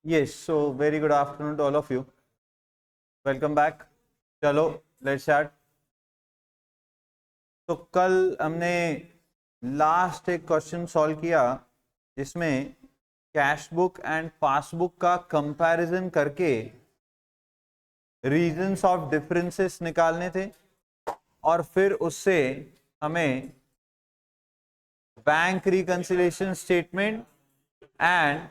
Yes, so very good afternoon to all of you. Welcome back. चलो let's start. तो कल हमने last एक क्वेश्चन सॉल्व किया जिसमें कैश बुक एंड पासबुक का कंपैरिजन करके रीजंस ऑफ डिफरेंसेस निकालने थे और फिर उससे हमें bank reconciliation statement and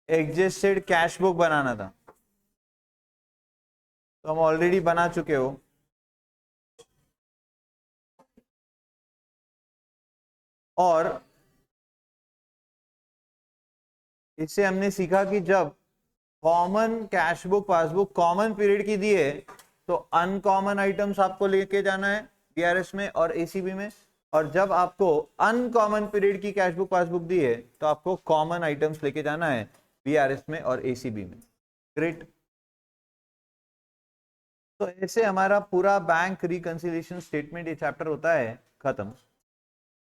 adjusted cash book बनाना था. तो हम ऑलरेडी बना चुके हो. और इससे हमने सीखा कि जब common cash book passbook common period की दिए तो अनकॉमन आइटम्स आपको लेके जाना है बीआरएस में और एसीबी में, और जब आपको अनकॉमन पीरियड की कैश बुक पासबुक दी है तो आपको कॉमन आइटम्स लेके जाना है बीआरएस में और एसीबी में. ग्रेट. तो ऐसे हमारा पूरा बैंक रिकंसिलिएशन स्टेटमेंट ये चैप्टर होता है खत्म.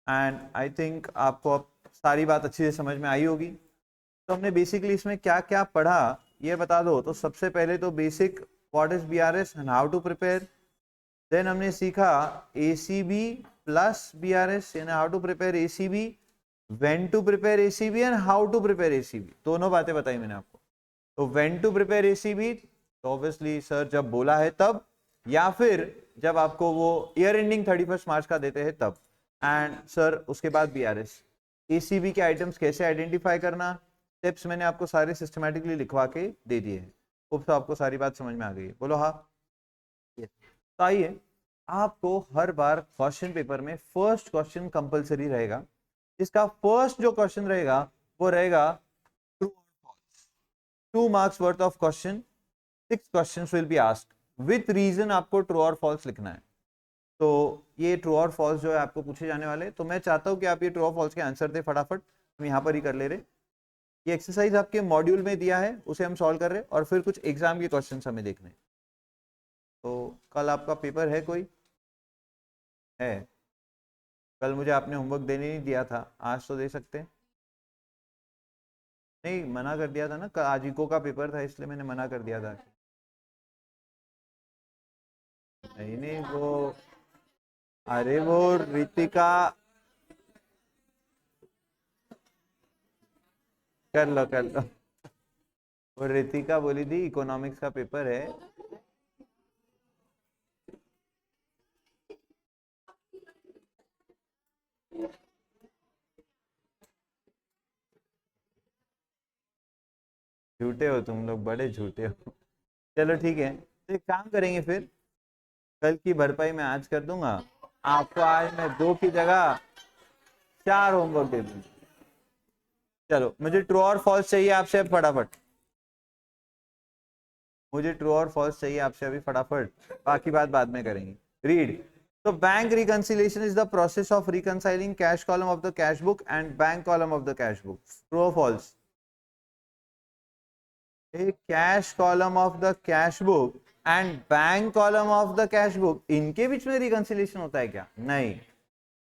एंड आई थिंक आपको अब सारी बात अच्छी से समझ में आई होगी. तो हमने बेसिकली इसमें क्या क्या पढ़ा ये बता दो. तो सबसे पहले तो basic what is BRS and how to prepare. Then हमने सीखा एसीबी प्लस बीआरएस यानी how to prepare ACB, when to prepare ACB and how to prepare ACB. दोनों बातें बताई मैंने आपको. तो व्हेन टू प्रिपेयर एसीबी तो ऑब्वियसली सर जब बोला है तब, या फिर जब आपको वो ईयर एंडिंग 31 मार्च का देते हैं तब. एंड सर उसके बाद बीआरएस एसीबी के आइटम्स कैसे आइडेंटिफाई करना, टिप्स मैंने आपको सारे सिस्टमैटिकली लिखवा के दे दिए हैं. तो आपको सारी बात समझ में आ गई है. बोलो हाँ. तो आइए, आपको हर बार क्वेश्चन पेपर में फर्स्ट क्वेश्चन कंपलसरी रहेगा. इसका फर्स्ट जो क्वेश्चन रहेगा वो रहेगा ट्रू और false. 2 marks worth of question, 6 questions will be asked with reason. आपको ट्रू और फॉल्स लिखना है. तो ये ट्रू और फॉल्स जो है आपको पूछे जाने वाले. तो मैं चाहता हूं कि आप ये ट्रू और फॉल्स के आंसर दे फटाफट. हम यहाँ पर ही कर ले रहे. ये एक्सरसाइज आपके मॉड्यूल में दिया है उसे हम सॉल्व कर रहे हैं और फिर कुछ एग्जाम के क्वेश्चंस हमें देखने. तो कल आपका पेपर है कोई है? कल मुझे आपने होमवर्क देने नहीं दिया था, आज तो दे सकते हैं. नहीं मना कर दिया था ना, आज इको का पेपर था इसलिए मैंने मना कर दिया था. नहीं नहीं वो, अरे वो रितिका, कर लो कर लो. वो रितिका बोली थी इकोनॉमिक्स का पेपर है. झूठे हो तुम लोग, बड़े झूठे हो. चलो ठीक है, तो एक काम करेंगे फिर, कल की भरपाई मैं आज कर दूंगा. आपको आज मैं 2 की जगह 4 होमवर्क दे दूंगा. चलो मुझे ट्रू और फॉल्स चाहिए आपसे फटाफट. मुझे ट्रू और फॉल्स चाहिए आपसे अभी फटाफट, बाकी बात बाद में करेंगे. रीड. तो bank reconciliation is the process of reconciling cash column of the cash book and bank column of the cash book. True और false? Cash column of the cash book and bank column of the cash book, इनके बीच में reconciliation होता है क्या? नहीं.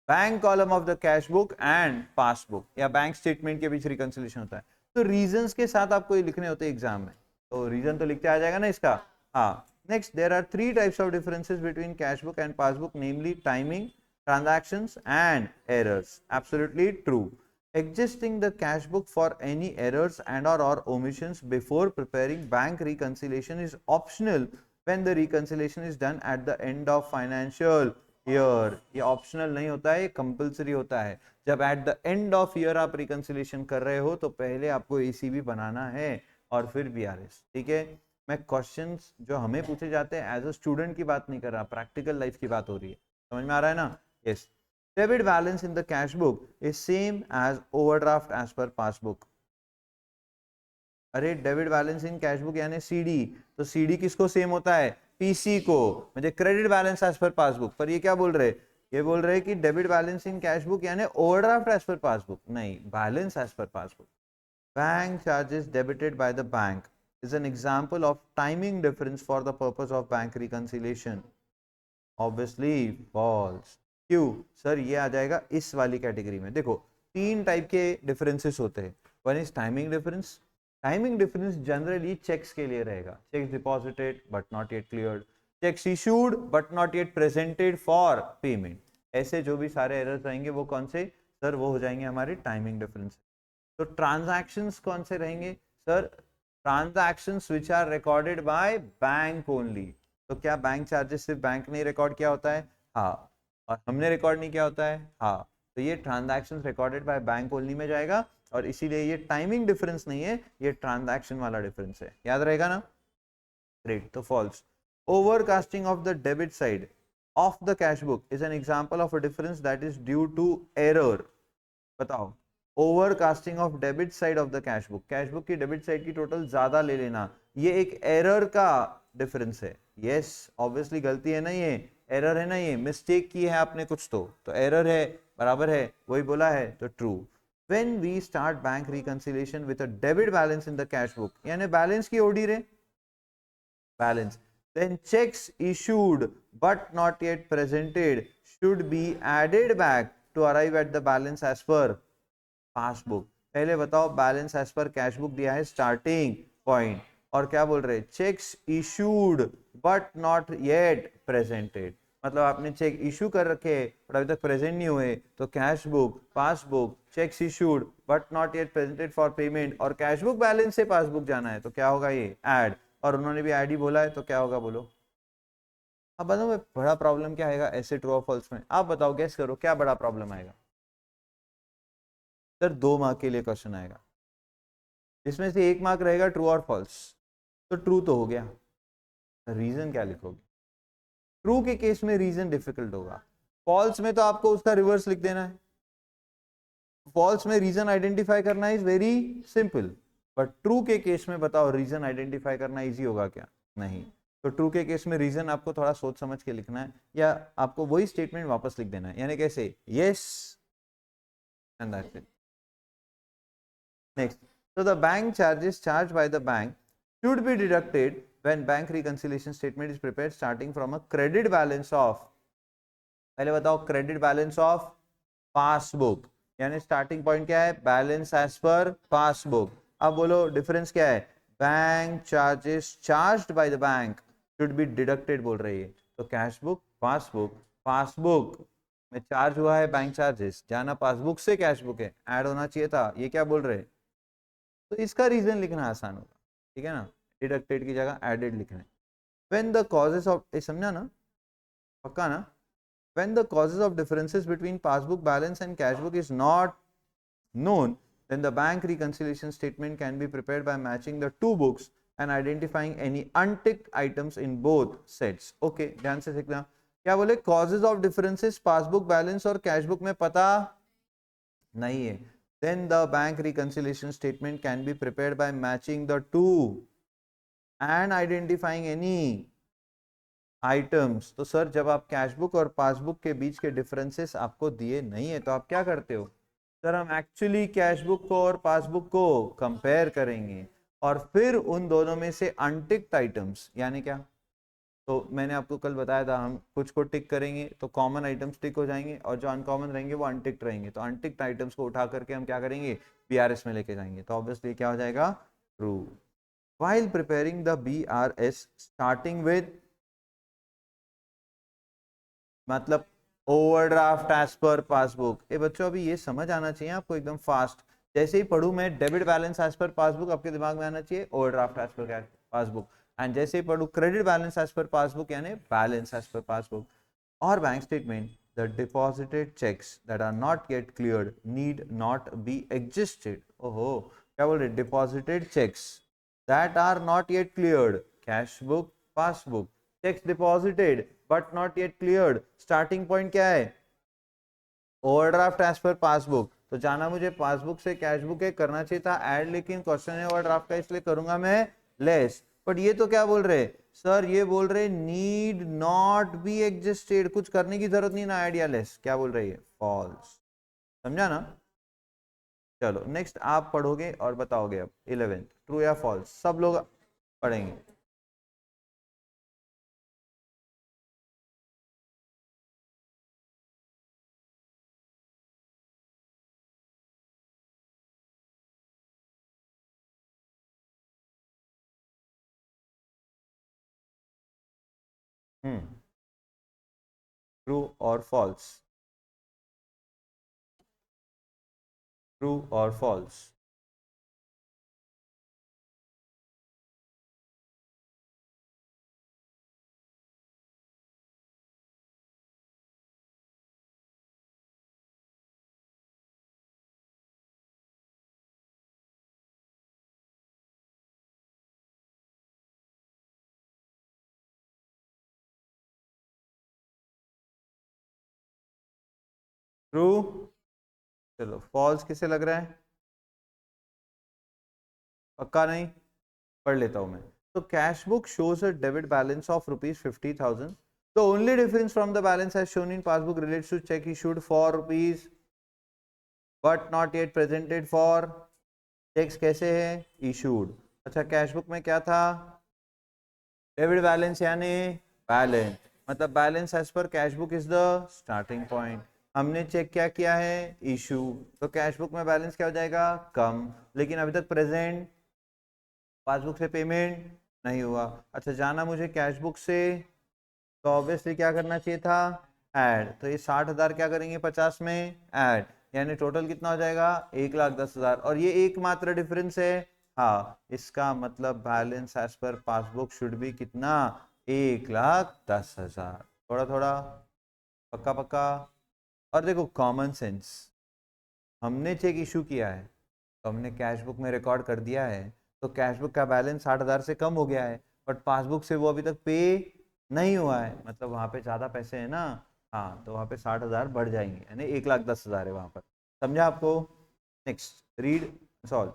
Bank column of the cash book and passbook या bank statement के बीच रिकंसिलिएशन होता है. तो रीजंस के साथ आपको ये लिखने होते हैं एग्जाम में. तो रीजन तो लिखते आ जाएगा ना इसका. हाँ. Next, there are 3 types of differences between cash book and passbook, namely timing, transactions and errors. Absolutely true. Adjusting the cash book for any errors and or omissions before preparing bank reconciliation is optional when the reconciliation is done at the end of financial year. ये optional नहीं होता है, compulsory होता है. जब at the end of year आप reconciliation कर रहे हो तो पहले आपको ACB बनाना है और फिर BRS. ठीक है. मैं क्वेश्चंस जो हमें पूछे जाते हैं एज अ स्टूडेंट की बात नहीं कर रहा, प्रैक्टिकल लाइफ की बात हो रही है. समझ में आ रहा है ना? Yes. Debit balance in the cash book is same as overdraft as per passbook. अरे debit balance in cash book यानी सीडी, तो सीडी किसको सेम होता है? पीसी को. मुझे credit balance as per passbook, पर ये क्या बोल रहे? ये बोल रहे कि debit balance in cash book यानी ओवरड्राफ्ट एज पर पासबुक. नहीं, balance as per passbook. Bank charges debited by the bank is an example of timing difference for the purpose of bank reconciliation. Obviously false. क्यों sir? ये आ जाएगा इस वाली category में. देखो 3 type के differences होते हैं. One is timing difference. Timing difference generally cheques के लिए रहेगा. Cheques deposited but not yet cleared, cheques issued but not yet presented for payment, ऐसे जो भी सारे एरर्स रहेंगे वो कौन से सर, वो हो जाएंगे हमारे टाइमिंग डिफरेंस. तो ट्रांजैक्शंस कौन से रहेंगे sir? Transactions which are recorded by bank only. तो क्या बैंक चार्जेस सिर्फ बैंक ने रिकॉर्ड किया होता है? हाँ. और हमने रिकॉर्ड नहीं किया होता है? हाँ. तो ये transactions recorded by bank only में जाएगा, और इसीलिए ये टाइमिंग डिफरेंस नहीं है, ये ट्रांजैक्शन वाला डिफरेंस है. याद रहेगा ना? ग्रेट. तो false. Overcasting of the debit side of the cash book is an example of a difference that is due to error. बताओ. Overcasting of debit side of the cash book, cash book की debit side की total ज्यादा ले लेना, ये एक error का difference है. यस, ऑब्वियसली गलती है ना, ये एरर है ना, ये मिस्टेक की है आपने कुछ, तो एरर है, बराबर है, वही बोला है, तो true. When we start bank reconciliation with a debit balance in the cash book, यानी बैलेंस की ओडी रे, balance, then checks issued but not yet presented should be added back to arrive at the balance as per passbook. पहले बताओ, balance as per cash book दिया है starting point, और क्या बोल रहे हैं? Cheques issued but not yet presented, मतलब आपने चेक इशू कर रखे बट अभी तक प्रेजेंट नहीं हुए, तो cash book, passbook, cheques issued but not yet presented for payment, और कैश बुक बैलेंस से पासबुक जाना है, तो क्या होगा? ये ऐड, और उन्होंने भी ऐड ही बोला है, तो क्या होगा बोलो? अब बताओ बड़ा प्रॉब्लम क्या आएगा ऐसे ट्रू और फॉल्स में? आप बताओ, गेस करो क्या बड़ा प्रॉब्लम आएगा सर? 2 मार्क के लिए क्वेश्चन आएगा, जिसमें से 1 मार्क रहेगा ट्रू और फॉल्स. तो ट्रू तो हो गया, रीजन क्या लिखोगे? ट्रू के केस में रीजन डिफिकल्ट होगा, फॉल्स में तो आपको उसका रिवर्स लिख देना है. फॉल्स में रीजन आइडेंटिफाई करना is very simple, but true के केस में बताओ रीजन आइडेंटिफाई करना इजी होगा क्या? नहीं. तो ट्रू के केस में रीजन आपको थोड़ा सोच समझ के लिखना है, या आपको वही स्टेटमेंट वापस लिख देना है, यानी कैसे? Yes and that's it. Next. So the bank charges charged by the bank should be deducted when bank reconciliation statement is prepared starting from a credit balance of, पहले बताओ, क्रेडिट बैलेंस ऑफ पासबुक, यानी starting point क्या है? Balance as per passbook. अब बोलो difference क्या है? Bank charges charged by the bank should be deducted बोल रही है, तो कैश बुक, पासबुक, पासबुक में चार्ज हुआ है बैंक चार्जेस, जाना पासबुक से कैश बुक है, ऐड होना चाहिए था, ये क्या बोल रहे हैं? तो इसका रीजन लिखना आसान होगा, ठीक है ना? डिडक्टेड की जगह एडेड लिखना है. व्हेन द कॉजेस ऑफ, समझा ना? पक्का ना? When the causes of differences between passbook balance and cash book is not known, then the bank reconciliation statement can be prepared by matching the two books and identifying any unticked items in both sets. Okay, ध्यान से सीखना. क्या बोले? causes of differences passbook balance और cash book में पता नहीं है, then the bank reconciliation statement can be prepared by matching the two and identifying any items. तो सर जब आप कैशबुक और पासबुक के बीच के डिफरेंसेस आपको दिए नहीं है, तो आप क्या करते हो? सर हम एक्चुअली कैशबुक को और पासबुक को कंपेयर करेंगे, और फिर उन दोनों में से अनटिक्ड आइटम्स, यानी क्या? तो मैंने आपको कल बताया था, हम कुछ को टिक करेंगे तो कॉमन आइटम्स टिक हो जाएंगे, और जो अनकॉमन रहेंगे वो अनटिक्ड रहेंगे, तो अनटिक्ड आइटम्स को उठा करके हम क्या करेंगे? बीआरएस में लेके जाएंगे, तो ऑब्वियसली क्या हो जाएगा? True. While preparing the BRS starting with, मतलब ओवरड्राफ्ट एज पर पासबुक. ए बच्चों अभी ये समझ आना चाहिए आपको एकदम फास्ट. जैसे ही पढ़ूं मैं debit balance as per passbook, आपके दिमाग में आना चाहिए overdraft as per passbook. And जैसे ही पढ़ूं credit balance as per passbook, यानी बैलेंस एज पर पासबुक. और bank statement, the deposited cheques that are not yet cleared need not be existed. ओहो, क्या बोल रहे? Deposited cheques that are not yet cleared, cash book, passbook, cheques deposited but not yet cleared, starting point क्या है? Overdraft as per passbook. तो जाना मुझे passbook से कैश बुक है, करना चाहिए था ऐड, लेकिन क्वेश्चन है ओवरड्राफ्ट का, इसलिए करूंगा मैं लेस. बट ये तो क्या बोल रहे सर? ये बोल रहे नीड नॉट बी एग्जिस्टेड, कुछ करने की जरूरत नहीं ना ऐड या लेस. क्या बोल रही है? फॉल्स. समझा ना? चलो नेक्स्ट आप पढ़ोगे और बताओगे अब 11th, ट्रू या फॉल्स, सब लोग पढ़ेंगे. ट्रू और फॉल्स, ट्रू और फॉल्स। ट्रू। चलो फॉल्स किसे लग रहा है? पक्का नहीं? पढ़ लेता हूं मैं। तो cash book shows a debit balance of rupees 50,000. The only difference from the balance as shown in passbook relates to check issued for rupees but not yet presented for. Cheques कैसे है? इशूड। अच्छा cash book में क्या था? Debit balance यानी balance, मतलब balance as per cash book is the starting point. हमने cheque क्या किया है? इशू। तो कैश बुक में बैलेंस क्या हो जाएगा? कम। लेकिन अभी तक प्रेजेंट पासबुक से पेमेंट नहीं हुआ। अच्छा जाना मुझे कैश बुक से, तो ऑब्वियसली क्या करना चाहिए था? ऐड। तो ये 60,000 क्या करेंगे 50 में? ऐड। यानी टोटल कितना हो जाएगा? 1,10,000। और ये एकमात्र डिफरेंस है। हाँ, इसका मतलब balance as per passbook should be कितना? 1,10,000। थोड़ा थोड़ा, पक्का पक्का। और देखो कॉमन सेंस, हमने चेक इशू किया है तो हमने कैश बुक में रिकॉर्ड कर दिया है, तो कैश बुक का बैलेंस 60,000 से कम हो गया है, बट पासबुक से वो अभी तक पे नहीं हुआ है, मतलब वहाँ पे ज़्यादा पैसे हैं ना। हाँ, तो वहाँ पे 60,000 बढ़ जाएंगे, यानी 1,10,000 है वहाँ पर। समझा आपको? Next read solve.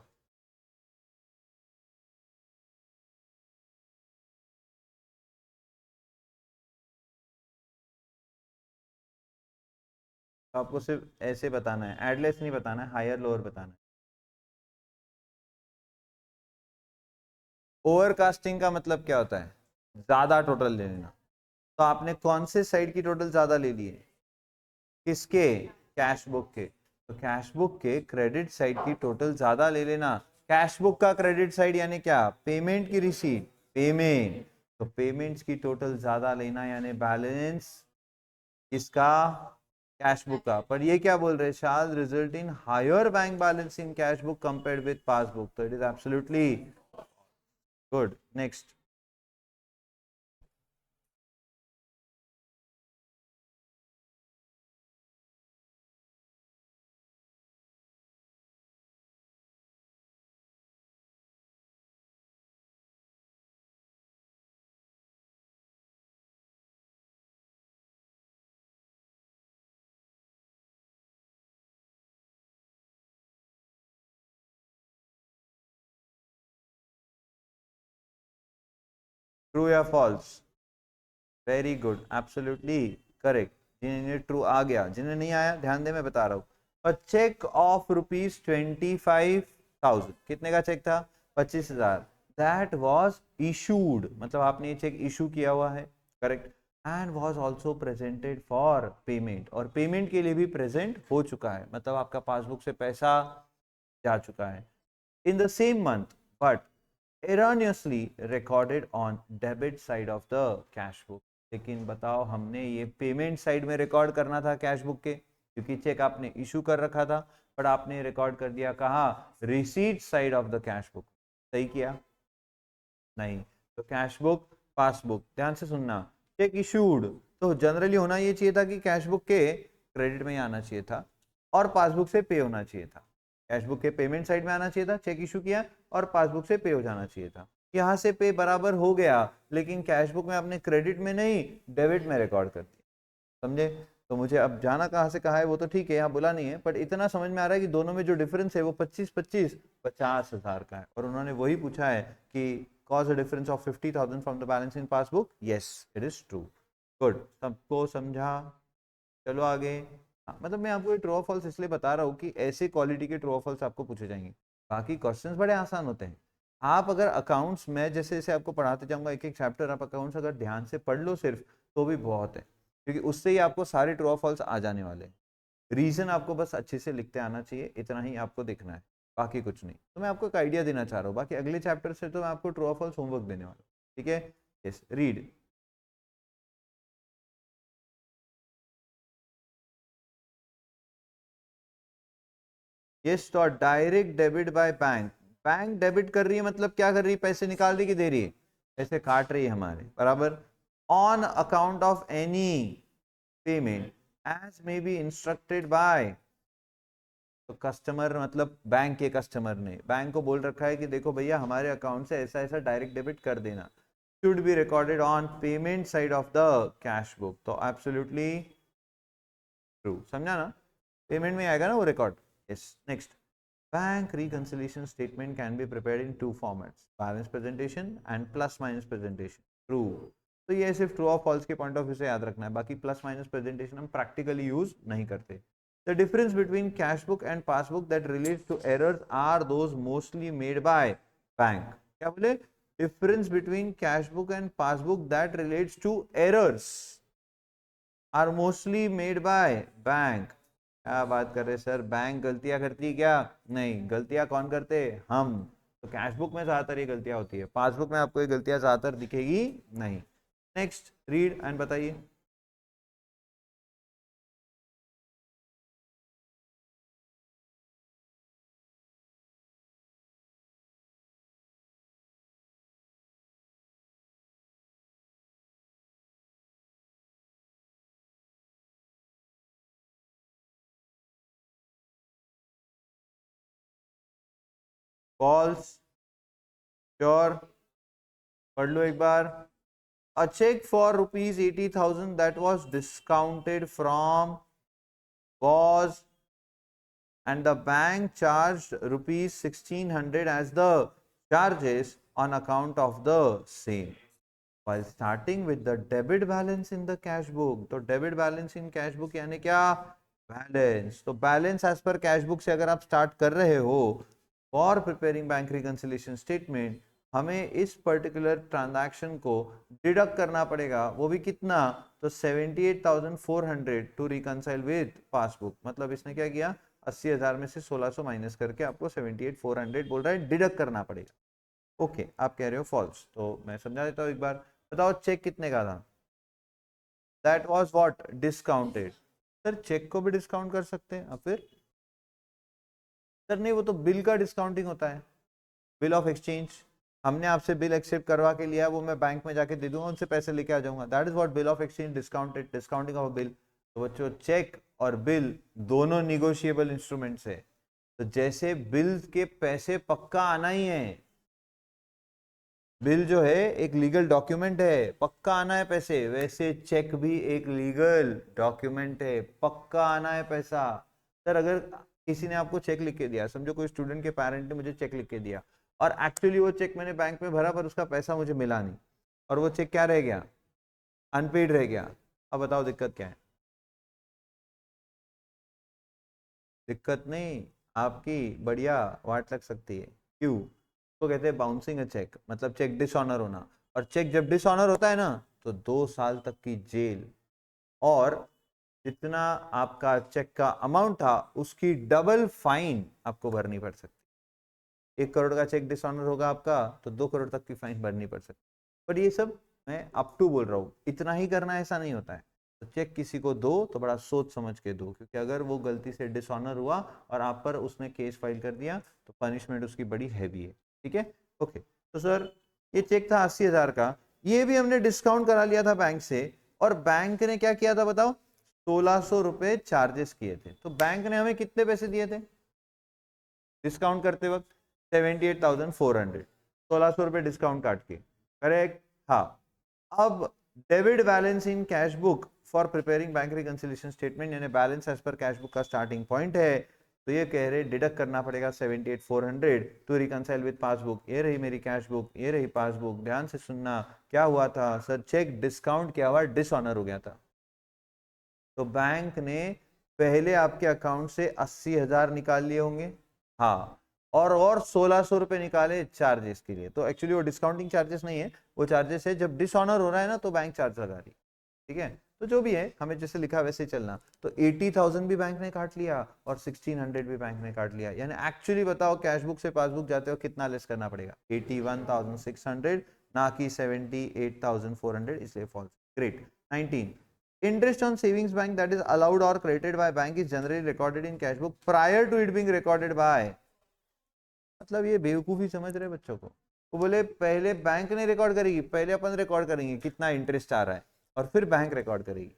आपको सिर्फ ऐसे बताना है, एडलेस नहीं बताना है, हायर लोअर बताना है। ओवरकास्टिंग का मतलब क्या होता है? ज़्यादा टोटल ले लेना। तो आपने कौन से साइड की टोटल ज़्यादा ले लिए? किसके? कैश बुक के। तो कैश बुक के क्रेडिट साइड की टोटल ज्यादा ले लेना। कैश बुक का क्रेडिट साइड यानी क्या? पेमेंट की रिसीट, पेमेंट। तो पेमेंट्स की टोटल ज्यादा लेना यानी बैलेंस इसका, कैश बुक का। पर ये क्या बोल रहे हैं? Shall result in higher bank balance in cash book compared with passbook. तो it is absolutely good. Next. True या false? Very good, absolutely correct. जिन्हें ट्रू आ गया, जिन्हें नहीं आया ध्यान दे, मैं बता रहा हूँ। अ चेक ऑफ ₹25,000, कितने का चेक था? 25,000। दैट वॉज इशूड, मतलब आपने ये चेक इशू किया हुआ है, correct. And was also presented for payment, और पेमेंट के लिए भी प्रेजेंट हो चुका है, मतलब आपका पासबुक से पैसा जा चुका है in the same month, but erroneously recorded on debit side of the cash book। लेकिन बताओ, हमने ये पेमेंट साइड में रिकॉर्ड करना था कैश बुक के, क्योंकि चेक आपने इशू कर रखा था, पर आपने रिकॉर्ड कर दिया कहाँ? Receipt side of the cash book. सही किया? नहीं। तो कैश बुक, पासबुक, ध्यान से सुनना। चेक इशूड, तो जनरली होना ये चाहिए था कि कैश बुक के क्रेडिट में ही आना चाहिए था और पासबुक से पे होना चाहिए था। कैश बुक के पेमेंट साइड में आना चाहिए था, चेक इशू किया, और पासबुक से पे हो जाना चाहिए था। यहाँ से पे बराबर हो गया, लेकिन कैश बुक में आपने क्रेडिट में नहीं डेबिट में रिकॉर्ड कर दिया। समझे? तो मुझे अब जाना कहाँ से कहाँ है वो तो ठीक है, यहाँ बोला नहीं है, बट इतना समझ में आ रहा है कि दोनों में जो डिफरेंस है वो 25-25, 50,000 का है। और उन्होंने वही पूछा है कि cause a difference of 50,000 from the balance in passbook? Yes, it is true. Good, सबको समझा? चलो आगे। हाँ, मतलब मैं आपको ट्रू और फॉल्स इसलिए बता रहा हूँ कि ऐसे क्वालिटी के ट्रू और फॉल्स आपको पूछे जाएंगे। बाकी क्वेश्चंस बड़े आसान होते हैं। आप अगर अकाउंट्स में जैसे जैसे आपको पढ़ाते जाऊंगा एक एक चैप्टर, आप अकाउंट्स अगर ध्यान से पढ़ लो सिर्फ, तो भी बहुत है, क्योंकि उससे ही आपको सारे ट्रू और फॉल्स आ जाने वाले हैं। रीजन आपको बस अच्छे से लिखते आना चाहिए, इतना ही आपको देखना है, बाकी कुछ नहीं। तो मैं आपको एक आइडिया देना चाह रहा हूँ, बाकी अगले चैप्टर से तो मैं आपको ट्रू और फॉल्स होमवर्क देने वाला हूँ। ठीक है? Yes, read. यस, तो direct debit by bank, bank debit कर रही है मतलब क्या कर रही है, पैसे निकाल रही कि दे रही है, पैसे काट रही है हमारे, बराबर। On account of any payment as may be instructed by, तो कस्टमर मतलब बैंक के कस्टमर ने बैंक को बोल रखा है कि देखो भैया हमारे अकाउंट से ऐसा ऐसा डायरेक्ट डेबिट कर देना, should be recorded on payment side of the cash book, तो absolutely true, समझा ना, पेमेंट में आएगा ना वो record. Yes, next, bank reconciliation statement can be prepared in two formats, balance presentation and plus minus presentation, true. तो ये सिर्फ ट्रू और फॉल्स के पॉइंट ऑफ व्यू से याद रखना है, बाकी प्लस माइनस प्रेजेंटेशन हम प्रैक्टिकली यूज नहीं करते। The difference between cash book and passbook that relates to errors are those mostly made by bank, क्या बोले, difference between cash book and passbook that relates to errors are mostly made by bank। क्या बात कर रहे sir, bank गलतियां करती है क्या, नहीं, गलतियां कौन करते, हम। तो कैश बुक में ज्यादातर ये गलतियां होती है, पासबुक में आपको ये गलतियां ज्यादातर दिखेगी नहीं। नेक्स्ट, रीड एंड बताइए। फॉल्स, श्योर, पढ़ लो एक बार। A check for rupees 80,000 that was discounted from was, and the bank charged rupees 1,600 as the charges on account of the same, while starting with the debit balance in the cash book। तो debit balance in cash book यानी क्या, balance. तो balance as per cash book से अगर आप start कर रहे हो for preparing bank reconciliation statement, हमें इस पर्टिकुलर ट्रांजैक्शन को डिडक्ट करना पड़ेगा, वो भी कितना, तो 78,400 टू रिकंसाइल विद पासबुक। मतलब इसने क्या किया, 80,000 में से 1600 माइनस करके आपको 78,400 बोल रहा है डिडक्ट करना पड़ेगा। ओके, आप कह रहे हो फॉल्स, तो मैं समझा देता हूँ एक बार। बताओ चेक कितने का था, that was what, discounted. Sir cheque को भी डिस्काउंट कर सकते हैं, अब फिर सर नहीं, वो तो बिल का डिस्काउंटिंग होता है, बिल ऑफ एक्सचेंज। हमने आपसे बिल एक्सेप्ट करवा के लिया, वो मैं बैंक में जाके दे दूंगा, उनसे पैसे लेके आ जाऊंगा, that is what bill of exchange, discounted, discounting of bill. तो बच्चों चेक और बिल दोनों निगोशिएबल इंस्ट्रूमेंट्स है, तो जैसे बिल के पैसे पक्का आना ही है, बिल जो है एक लीगल डॉक्यूमेंट है, पक्का आना है पैसे, वैसे चेक भी एक लीगल डॉक्यूमेंट है, पक्का आना है पैसा। सर अगर किसी ने आपको चेक लिख के दिया, समझो कोई स्टूडेंट के पेरेंट ने मुझे चेक लिख के दिया और एक्चुअली वो चेक मैंने बैंक में भरा पर उसका पैसा मुझे मिला नहीं, और वो चेक क्या रह गया, अनपेड रह गया, अब बताओ दिक्कत क्या है। दिक्कत नहीं, आपकी बढ़िया वाट लग सकती है, क्यों, तो कहते हैं बाउंसिंग अ चेक, मतलब चेक डिसऑनर होना, और चेक जब डिसऑनर होता है ना तो 2 साल तक की जेल, और जितना आपका चेक का अमाउंट था उसकी डबल फाइन आपको भरनी पड़ सकती। 1 करोड़ का चेक डिसऑनर होगा आपका तो 2 करोड़ तक की फाइन भरनी पड़ सकती। पर ये सब मैं अप टू बोल रहा हूँ, इतना ही करना ऐसा नहीं होता है। तो चेक किसी को दो तो बड़ा सोच समझ के दो, क्योंकि अगर वो गलती से डिसऑनर हुआ और आप पर उसने केस फाइल कर दिया तो पनिशमेंट उसकी बड़ी हैवी है, ठीक है। ओके, तो सर ये चेक था 80,000 का, ये भी हमने डिस्काउंट करा लिया था बैंक से, और बैंक ने क्या किया था बताओ, 1,600 रुपए चार्जेस किए थे। तो बैंक ने हमें कितने पैसे दिए थे डिस्काउंट करते वक्त, 78,400, 1,600 रुपए डिस्काउंट काट के, करेक्ट, हाँ। अब debit balance in cash book for preparing bank reconciliation statement, यानी balance as per cash book का स्टार्टिंग पॉइंट है, तो ये कह रहे डिडक्ट करना पड़ेगा 78,400 टू रिकंसाइल विद पासबुक। ये रही मेरी कैश बुक, ये रही पासबुक, ध्यान से सुनना क्या हुआ था सर, चेक डिस्काउंट किया हुआ डिसऑनर हो गया था, तो बैंक ने पहले आपके अकाउंट से 80,000 निकाल लिए होंगे, हाँ, और 1,600 रुपए निकाले चार्जेस के लिए। तो एक्चुअली वो डिस्काउंटिंग चार्जेस नहीं है, वो चार्जेस है जब डिसऑनर हो रहा है ना तो बैंक चार्ज लगा रही है, ठीक है। तो जो भी है हमें जैसे लिखा वैसे ही चलना। तो 80,000 भी बैंक ने काट लिया और 1,600 भी बैंक ने काट लिया, यानी एक्चुअली बताओ कैश बुक से पासबुक जाते हो कितना लेस करना पड़ेगा, 81,600 ना कि 78,400, इसलिए false. Great. 19, Interest on savings bank that is allowed or credited by bank is generally recorded in cash book prior to it being recorded by. मतलब ये बेवकूफी समझ रहे बच्चों को. वो बोले पहले बैंक ने रिकॉर्ड करेगी, पहले अपन रिकॉर्ड करेंगे कितना इंटरेस्ट आ रहा है और फिर बैंक रिकॉर्ड करेगी.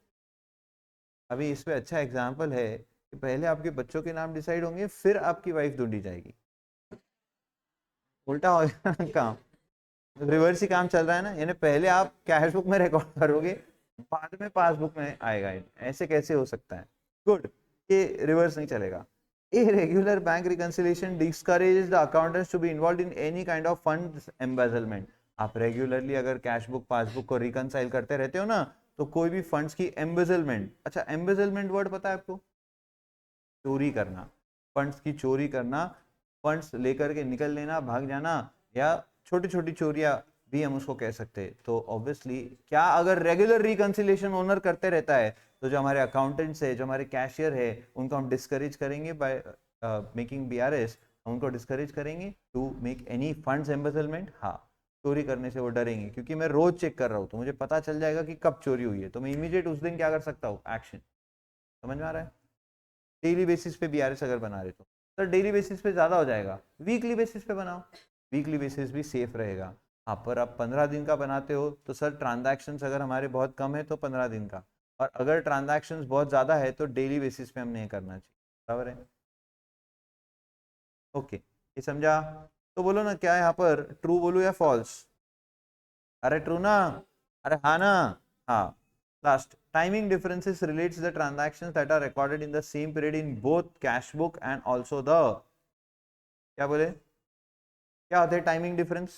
अभी इस पे अच्छा एग्जांपल है कि पहले आपके बच्चों के नाम डिसाइड होंगे फिर आपकी वाइफ ढूंढी जाएगी. उल्टा हो गया काम, रिवर्स ही काम चल रहा है ना. यानी पहले आप कैश बुक में रिकॉर्ड करोगे, बाद में पासबुक में आएगा. ऐसे कैसे हो सकता है? गुड, ये रिवर्स नहीं चलेगा. Irregular bank reconciliation discourages the accountants to be involved in any kind of funds embezzlement. आप रेगुलरली अगर कैश बुक पासबुक को रिकनसाइल करते रहते हो ना, तो कोई भी फंड्स की एम्बेजलमेंट. अच्छा, एम्बेजलमेंट वर्ड पता है आपको? चोरी करना, फंड्स की चोरी करना, फंड्स लेकर के निकल लेना, भाग जाना, या छोटी छोटी चोरियां भी हम उसको कह सकते हैं. तो ऑब्वियसली क्या अगर रेगुलर रिकंसिलिएशन ओनर करते रहता है तो जो हमारे अकाउंटेंट्स है, जो हमारे कैशियर है, उनको हम डिस्करेज करेंगे बाय मेकिंग बीआरएस. उनको डिस्करेज करेंगे to make any funds embezzlement. हाँ, चोरी करने से वो डरेंगे क्योंकि मैं रोज चेक कर रहा हूँ तो मुझे पता चल जाएगा कि कब चोरी हुई है, तो मैं इमीडिएट उस दिन क्या कर सकता हूँ, एक्शन. समझ में आ रहा है? डेली बेसिस पे बीआरएस अगर बना रहे तो सर डेली बेसिस पे ज़्यादा हो जाएगा, वीकली बेसिस पे बनाओ. वीकली बेसिस भी सेफ रहेगा. हाँ, पर आप 15 दिन का बनाते हो तो सर ट्रांजैक्शंस अगर हमारे बहुत कम है तो 15 दिन का, और अगर ट्रांजैक्शंस बहुत ज़्यादा है तो डेली बेसिस पे हमने करना चाहिए. बराबर है? ओके, ये समझा? तो बोलो ना, क्या यहाँ पर ट्रू बोलूँ या फॉल्स? अरे ट्रू ना, अरे हाँ ना. हाँ. Last, timing differences relates the transactions that are recorded in the same period in both cash book and also the. क्या बोले? क्या होते हैं टाइमिंग डिफरेंस?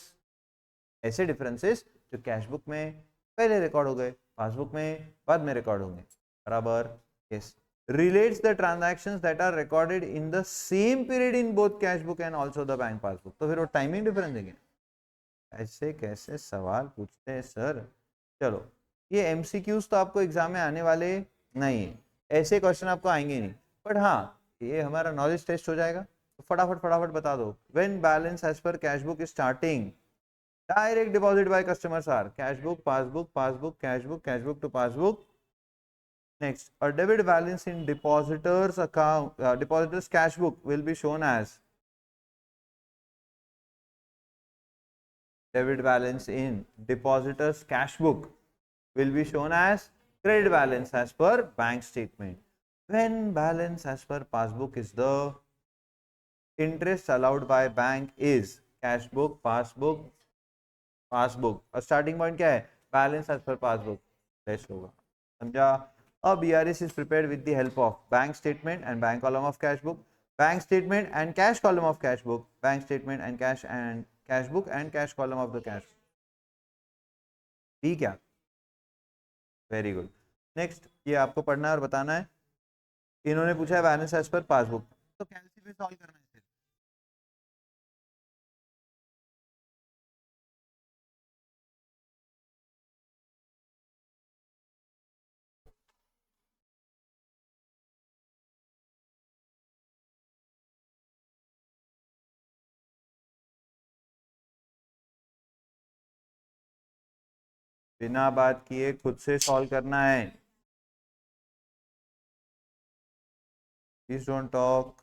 ऐसे डिफरेंसेस जो कैश बुक में पहले रिकॉर्ड हो गए, पासबुक में बाद में रिकॉर्ड होंगे. बराबर? Yes. Relates the transactions that are recorded in the same period in both cash book and also the bank passbook. तो फिर वो टाइमिंग डिफरेंस है. ऐसे कैसे सवाल पूछते हैं सर? चलो, ये एमसीक्यूज तो आपको एग्जाम में आने वाले नहीं है, ऐसे क्वेश्चन आपको आएंगे नहीं, बट हाँ ये हमारा नॉलेज टेस्ट हो जाएगा. तो फटाफट फटाफट बता दो. When balance as per cash book is starting, direct deposit by customers are cash book, passbook, passbook, cash book to passbook. Next, a debit balance in depositors account, depositors cash book will be shown as. Debit balance in depositors cash book will be shown as credit balance as per bank statement. When balance as per passbook is the interest allowed by bank is cash book, passbook, passbook. और starting point क्या है? Balance as per passbook. Best होगा. समझा? A BRS is prepared with the help of bank statement and bank column of cash book, bank statement and cash column of cash book, bank statement and cash book and cash column of the cash. ठीक है, very good. Next, ये आपको पढ़ना है और बताना है. इन्होंने पूछा है बैलेंस एज पर पासबुक, तो कैलसी पे सॉल्व करना है. बिना बात किए खुद से सॉल्व करना है. Please don't talk.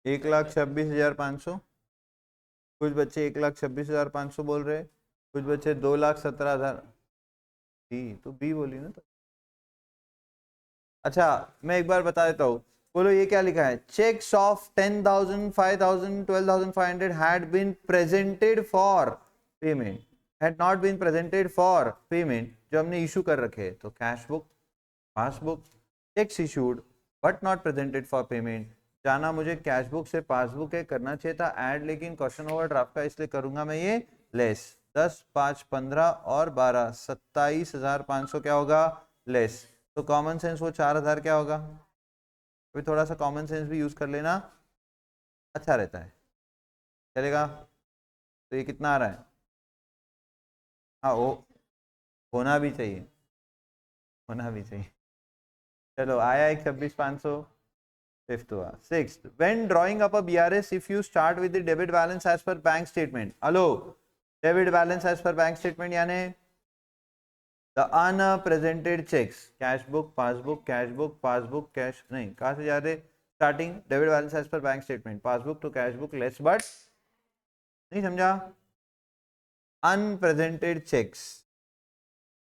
एक लाख 26,500. कुछ बच्चे 1,26,500 बोल रहे, कुछ बच्चे 2,17,000. बी तो बी बोली ना. तो अच्छा, मैं एक बार बता देता हूँ. बोलो ये क्या लिखा है? Cheques of 10,000, 5,000, 12,500 had been presented for payment. Had not been presented for payment, जो हमने इशू कर रखे हैं, तो cash book, passbook, cheques issued but not presented for payment, जाना मुझे कैश बुक से पासबुक है, करना चाहिए था ऐड, लेकिन क्वेश्चन ओवर ड्राफ्ट का इसलिए करूंगा मैं ये लेस। 10, 5, 15 और 12, 27,500 क्या होगा लेस। तो कॉमन सेंस वो 4,000 क्या होगा। अभी थोड़ा सा कॉमन सेंस भी यूज कर लेना अच्छा रहता है, चलेगा। तो ये कितना आ रहा है, हाँ वो होना भी चाहिए, होना भी चाहिए। चलो आया एक 26,500। फिफ्थ हुआ। Sixth, when drawing up a BRS if you start with the debit balance as per bank statement. Hello, debit balance as per bank statement यानी the unpresented cheques, cash book, passbook, cash book, passbook, cash नहीं, कहाँ से जा रहे starting, debit balance as per bank statement, passbook to cash book less, but नहीं समझा। Unrepresented checks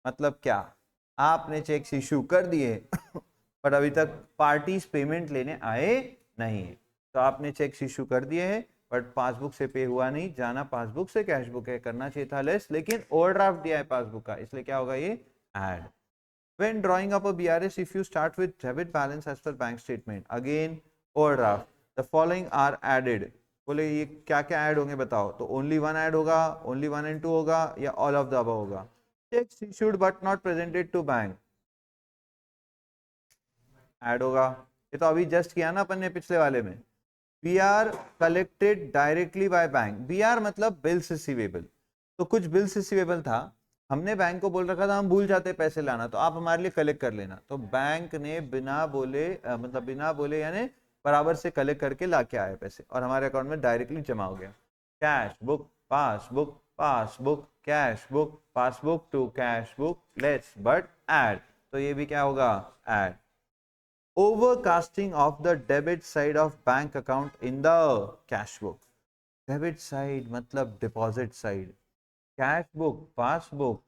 मतलब क्या, आपने चेक्स इशू कर दिए पर अभी तक पार्टीज पेमेंट लेने आए नहीं, तो आपने चेक्स इशू कर दिए हैं बट पासबुक से पे हुआ नहीं, जाना पासबुक से कैश बुक है, करना चाहिए था लेस, लेकिन ओवरड्राफ्ट दिया है पासबुक का, इसलिए क्या होगा ये add. When drawing up a BRS, if you start with debit balance as per bank statement, again overdraft, the following are added. बोले ये क्या क्या ऐड होंगे बताओ, तो ओनली वन ऐड होगा, ओनली 1 and 2 होगा, या ऑल ऑफ द अबव होगा। Cheques issued but not presented to bank add होगा, ये तो अभी जस्ट किया ना अपन ने पिछले वाले में। B R collected directly by bank, B R मतलब बिल्स रिसीवेबल, तो कुछ बिल्स रिसीवेबल था, हमने बैंक को बोल रखा था हम भूल जाते पैसे लाना, तो आप हमारे लिए कलेक्ट कर लेना, तो बैंक ने बिना बोले मतलब बिना बोले यानी बराबर से कलेक्ट करके ला के आए पैसे और हमारे अकाउंट में डायरेक्टली जमा हो गया। Cash book, passbook, passbook, cash book, passbook to cash book let's but add, तो ये भी क्या होगा add. Overcasting of the debit side of bank account in the cash book, debit side मतलब deposit side, cash book, passbook,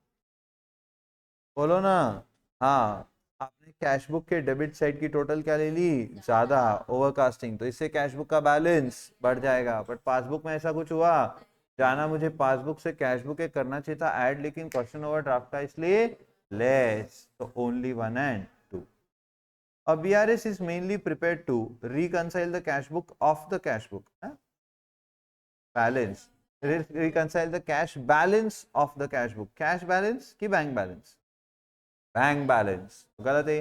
बोलो ना। हाँ, आपने कैश बुक के डेबिट साइड की टोटल क्या ले ली ज्यादा, ओवरकास्टिंग, तो इससे कैश बुक का बैलेंस बढ़ जाएगा, बट पासबुक में ऐसा कुछ हुआ, जाना मुझे पासबुक से कैश बुक के करना चाहिए था ऐड, लेकिन क्वेश्चन ओवर ड्राफ्ट का इसलिए लेस, तो only 1 and 2। A BRS is mainly prepared to reconcile the cash book of the cash book balance, reconcile the cash balance of the cash book, cash balance की bank balance, bank balance गलत है,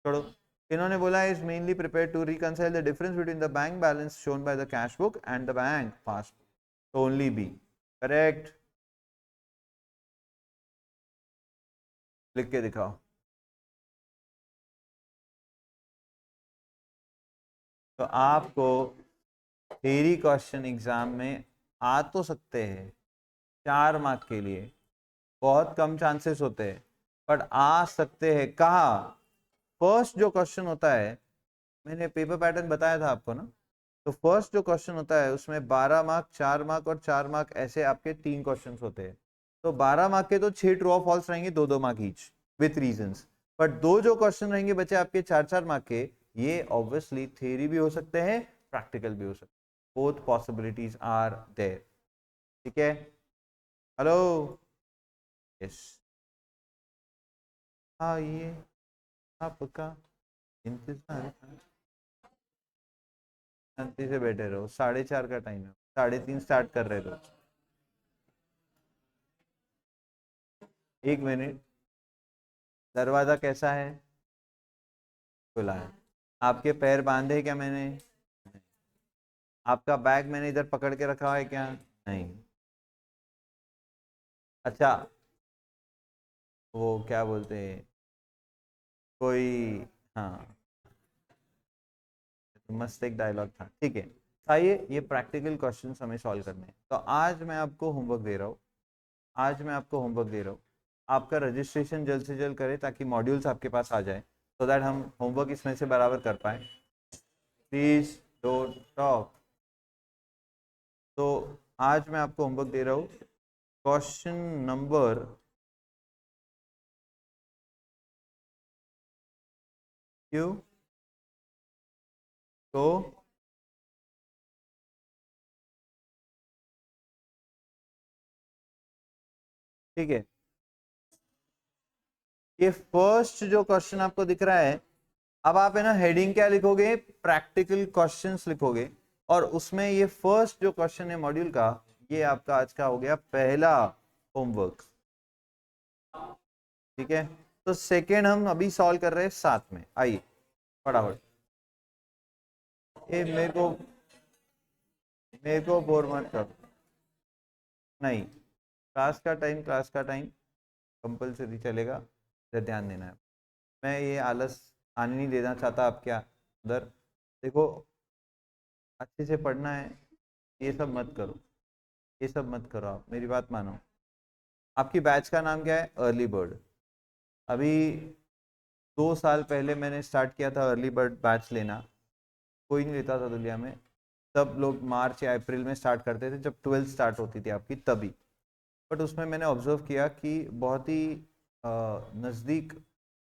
छोड़ो। इन्होंने बोला is mainly prepared to reconcile the difference between the bank balance shown by the cash book and the bank passbook, so only B correct। लिख के दिखाओ। तो आपको थ्योरी क्वेश्चन एग्जाम में आ तो सकते हैं 4 मार्क के लिए, बहुत कम चांसेस होते हैं बट आ सकते हैं। कहा फर्स्ट जो क्वेश्चन होता है, मैंने पेपर पैटर्न बताया था आपको ना, तो फर्स्ट जो क्वेश्चन होता है उसमें 12 मार्क, 4 मार्क और 4 मार्क, ऐसे आपके 3 क्वेश्चंस होते हैं, तो 12 मार्क के तो 6 ट्रू और फॉल्स रहेंगे, 2-2 mark each with reasons, but 2 जो क्वेश्चन रहेंगे बच्चे आपके 4-4 मार्क के, ये ऑब्वियसली थ्योरी भी हो सकते हैं, प्रैक्टिकल भी हो सकते हैं, बोथ पॉसिबिलिटीज आर देयर, ठीक है। हेलो, यस, हाँ ये आपका इंतजार, शांति से बैठे रहो, 4:30 का टाइम है, 3:30 स्टार्ट कर रहे लोग। 1 मिनट, दरवाजा कैसा है, खुला है, आपके पैर बांधे क्या मैंने, आपका बैग मैंने इधर पकड़ के रखा है क्या, नहीं, अच्छा वो क्या बोलते हैं कोई, हाँ मस्त एक डायलॉग था, ठीक है। आइए ये प्रैक्टिकल क्वेश्चंस हमें सॉल्व करने हैं, तो आज मैं आपको होमवर्क दे रहा हूँ, आज मैं आपको होमवर्क दे रहा हूँ, आपका रजिस्ट्रेशन जल्द से जल्द करें ताकि मॉड्यूल्स आपके पास आ जाए, सो दैट हम होमवर्क इसमें से बराबर कर पाए। Please don't talk. तो आज मैं आपको होमवर्क दे रहा हूँ, क्वेश्चन नंबर क्यू, तो ठीक है, ये फर्स्ट जो क्वेश्चन आपको दिख रहा है, अब आप है ना हेडिंग क्या लिखोगे, प्रैक्टिकल क्वेश्चंस लिखोगे, और उसमें ये फर्स्ट जो क्वेश्चन है मॉड्यूल का, ये आपका आज का हो गया पहला होमवर्क। ठीक है, तो सेकेंड हम अभी सॉल्व कर रहे हैं साथ में, आइए फटाफट। ये मेरे को बोर मत कर, नहीं, क्लास का टाइम कंपलसरी चलेगा, इधर ध्यान देना है। मैं ये आलस आने नहीं देना चाहता आपके अंदर। देखो, अच्छे से पढ़ना है, ये सब मत करो, ये सब मत करो, आप मेरी बात मानो। आपकी बैच का नाम क्या है, अर्ली बर्ड। अभी 2 साल पहले मैंने स्टार्ट किया था अर्ली बर्ड बैच लेना, कोई नहीं लेता था दुनिया में। तब लोग मार्च या अप्रैल में स्टार्ट करते थे, जब 12th स्टार्ट होती थी आपकी तभी। बट उसमें मैंने ऑब्जर्व किया कि बहुत ही नज़दीक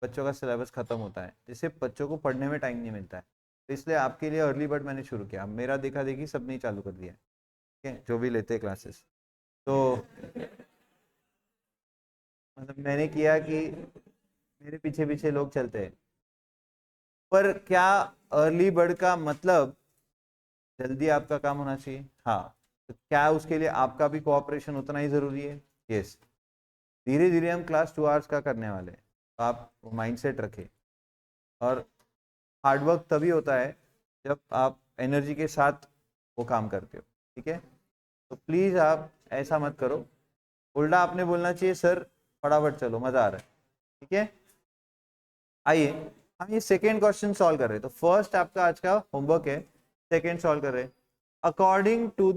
बच्चों का सिलेबस ख़त्म होता है, जिससे बच्चों को पढ़ने में टाइम नहीं मिलता है। तो इसलिए आपके लिए अर्ली बर्ड मैंने शुरू किया, मेरा देखा देखी सब नहीं चालू कर दिया है, ठीक है, जो भी लेते हैं क्लासेस। तो मतलब मैंने किया कि मेरे पीछे पीछे लोग चलते हैं, पर क्या अर्ली बर्ड का मतलब जल्दी आपका काम होना चाहिए? हाँ, तो क्या उसके लिए आपका भी कोऑपरेशन उतना ही ज़रूरी है? यस। धीरे धीरे हम क्लास 2 आवर्स का करने वाले हैं, तो आप माइंडसेट रखें। और हार्डवर्क तभी होता है जब आप एनर्जी के साथ वो काम करते हो, ठीक है। तो प्लीज़ आप ऐसा मत करो, उल्टा आपने बोलना चाहिए सर फटाफट चलो, मज़ा आ रहा है, ठीक है। आइए हम ये सेकेंड क्वेश्चन सॉल्व कर रहे हैं। तो फर्स्ट आपका आज का होमवर्क है, सेकेंड सॉल्व कर रहे हैं। According to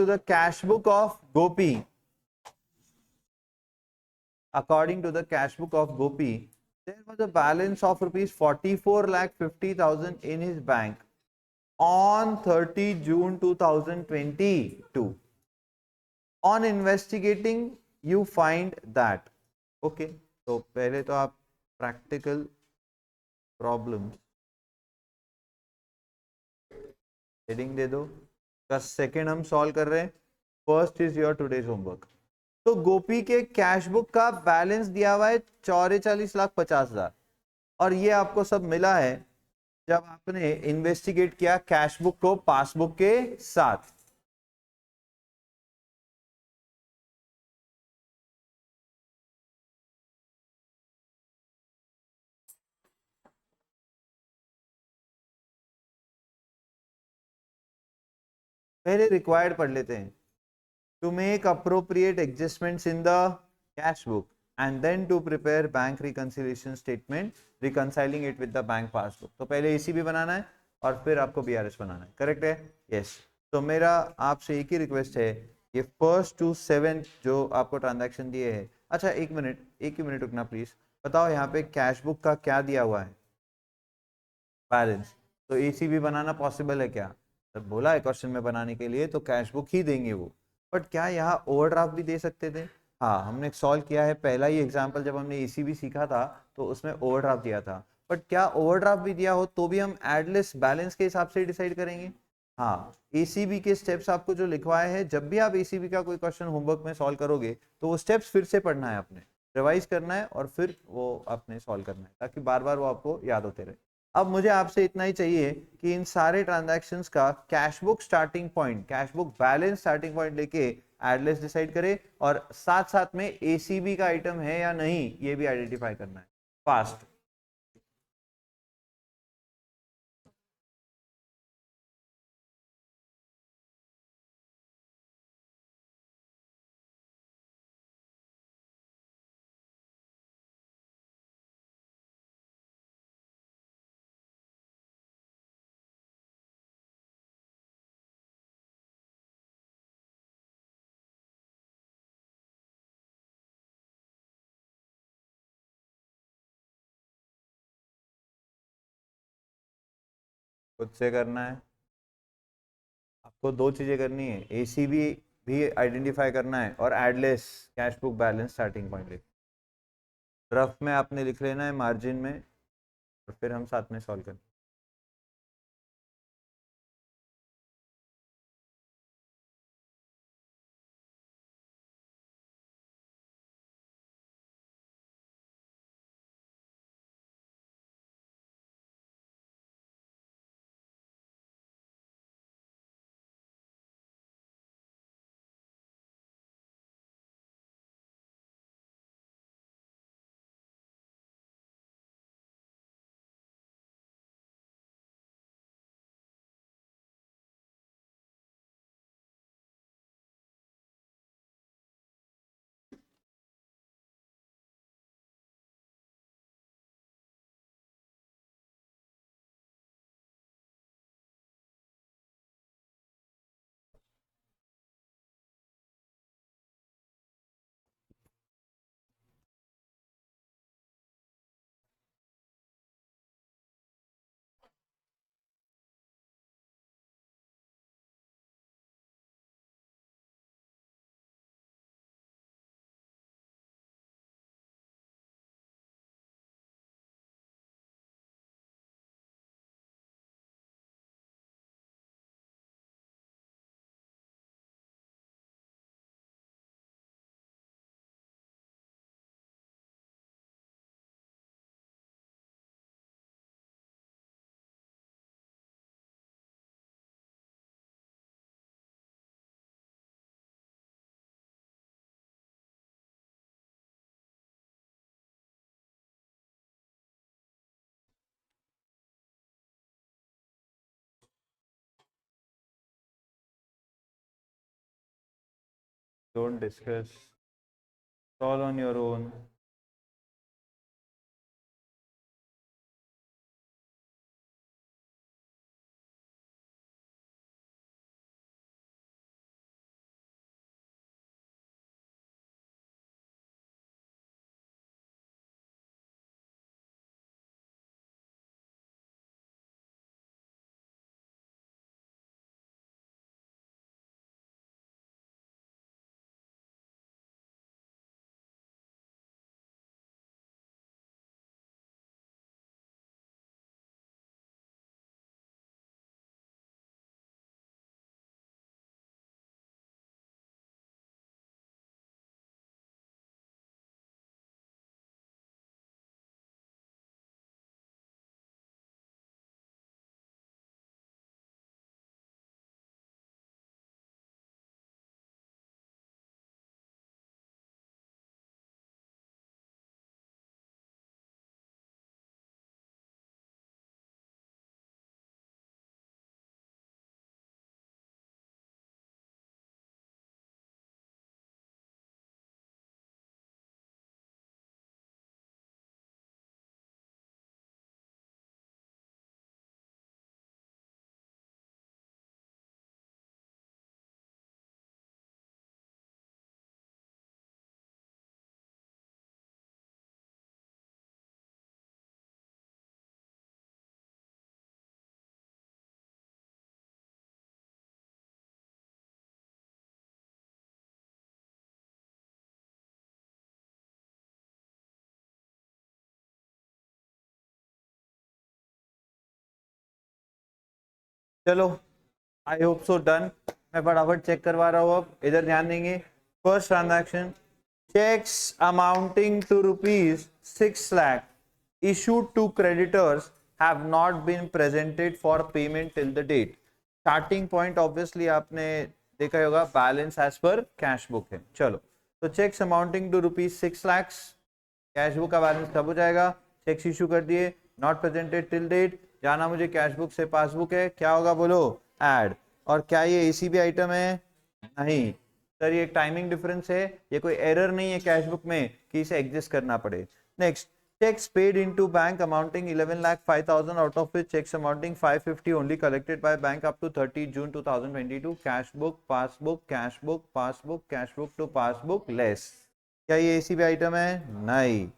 the cash book of Gopi, according to the cash book of Gopi, there was a balance of rupees 44,50,000 in his bank on 30 June 2022. On investigating, you find that. Okay, तो पहले तो आप practical problem heading दे दो, का second हम solve कर रहे हैं। First is your today's homework. तो गोपी के कैश बुक का बैलेंस दिया हुआ है 44,50,000, और ये आपको सब मिला है जब आपने इन्वेस्टिगेट किया कैश बुक को पासबुक के साथ। पहले रिक्वायर्ड पढ़ लेते हैं। To make appropriate adjustments in the cash book and then to prepare bank reconciliation statement reconciling it with the bank passbook. तो पहले एसीबी बनाना है और फिर आपको बीआरएस बनाना है, करेक्ट है? यस। तो मेरा आपसे एक ही रिक्वेस्ट है, ये फर्स्ट टू सेवेंथ जो आपको ट्रांजैक्शन दिए हैं, अच्छा एक ही मिनट रुकना प्लीज। बताओ यहाँ पे कैश बुक का क्या दिया हुआ है, बैलेंस। तो एसीबी बनाना पॉसिबल है क्या? सर बोला है क्वेश्चन में बनाने के लिए, तो कैश बुक ही देंगे वो। बट क्या यहाँ ओवरड्राफ्ट भी दे सकते थे? हाँ, हमने सॉल्व किया है पहला ही एग्जांपल, जब हमने एसीबी सीखा था तो उसमें ओवरड्राफ्ट दिया था। बट क्या ओवरड्राफ्ट भी दिया हो तो भी हम एडलेस बैलेंस के हिसाब से डिसाइड करेंगे? हाँ, एसीबी के स्टेप्स आपको जो लिखवाए हैं, जब भी आप एसीबी का कोई क्वेश्चन होमवर्क में सॉल्व करोगे तो वो स्टेप्स फिर से पढ़ना है आपने, रिवाइज करना है और फिर वो आपने सॉल्व करना है, ताकि बार बार वो आपको याद होते रहे। अब मुझे आपसे इतना ही चाहिए कि इन सारे ट्रांजैक्शंस का cash book starting point, cash book balance starting point लेके एडलेस डिसाइड करे, और साथ साथ में एसीबी का आइटम है या नहीं ये भी आइडेंटिफाई करना है। फास्ट। खुद से करना है, आपको दो चीजें करनी है, एसीबी भी आइडेंटिफाई करना है और add less cash book balance starting point rough में आपने लिख लेना है मार्जिन में, और फिर हम साथ में सॉल्व करें। Don't discuss. Solve on your own. चलो, आई होप सो डन। मैं फटाफट चेक करवा रहा हूँ। अब इधर ध्यान देंगे। First transaction, checks amounting to rupees 6 lakh issued to creditors have not been presented for payment till the date. Starting point obviously आपने देखा ही होगा, balance as per cash book है। चलो, तो cheques amounting to rupees 6 lakhs, cash book का balance कब हो जाएगा? चेक्स इशू कर दिए, नॉट प्रेजेंटेड टिल डेट, जाना मुझे कैश बुक से पासबुक है, क्या होगा बोलो? ऐड। और क्या ये एसीबी आइटम है? नहीं सर, ये एक टाइमिंग डिफरेंस है, ये कोई एरर नहीं है कैश बुक में कि इसे एग्जिस्ट करना पड़े। Next, checks paid into bank amounting 11,05,000, out of which checks amounting 550 only collected by bank up to 30 June 2022. Cash book, passbook, cash book, passbook, cash book to passbook less. क्या ये ACB item है? नहीं,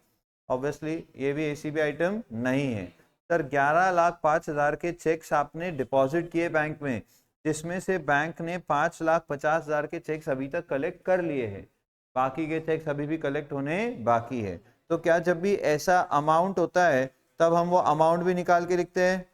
obviously ये भी ACB item नहीं है। Sir 11,05,000 के checks आपने डिपॉजिट किए बैंक में, जिसमें से बैंक ने 5,50,000 के चेक्स अभी तक कलेक्ट कर लिए हैं, बाकी के चेक्स अभी भी कलेक्ट होने बाकी है। तो क्या जब भी ऐसा अमाउंट होता है तब हम वो अमाउंट भी निकाल के लिखते हैं?